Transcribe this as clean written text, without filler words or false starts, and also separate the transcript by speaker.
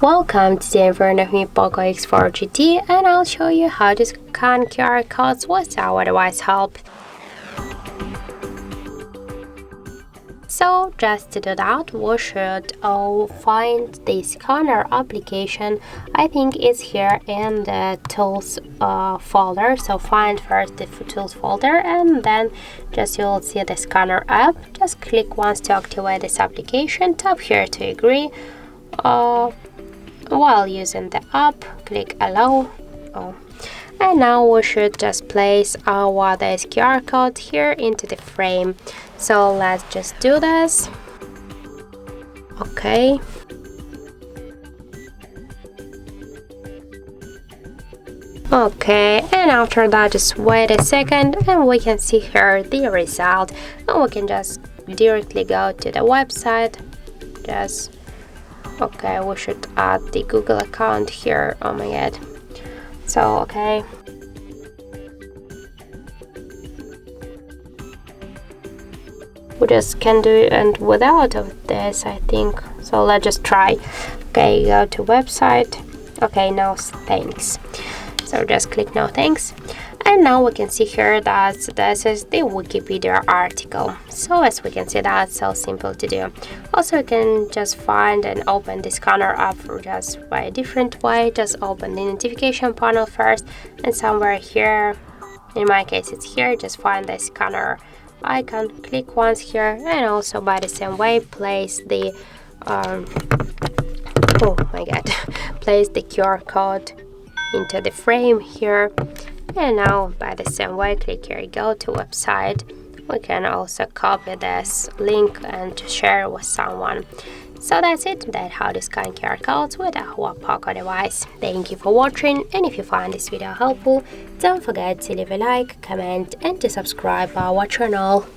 Speaker 1: Welcome, today in front of me POCO X4 GT, and I'll show you how to scan QR codes with our device help. So just to do that, we should find the scanner application. I think it's here in the tools folder. So find first the tools folder, and then you'll see the scanner app. Just click once to activate this application. Tap here to agree. While using the app, click allow. And now we should just place our this QR code here into the frame. So let's just do this. Okay. Okay, and after that just wait a second and we can see here the result, and we can just directly go to the website. Okay, we should add the Google account here. Oh my god. So okay, we just can do it and without of this, I think. So let's just try. Okay, go to website. Okay, no thanks. So just click no thanks. And now we can see here that this is the Wikipedia article. So as we can see, that's so simple to do. Also, you can just find and open the scanner app just by a different way. Just open the notification panel first, and somewhere here, in my case it's here, just find the scanner icon, click once here, and also by the same way place the place the QR code into the frame here. And now by the same way, click here, go to website. We can also copy this link and share with someone. So that's it. That's how to scan QR codes with our POCO device. Thank you for watching, and if you find this video helpful, don't forget to leave a like, comment and to subscribe our channel.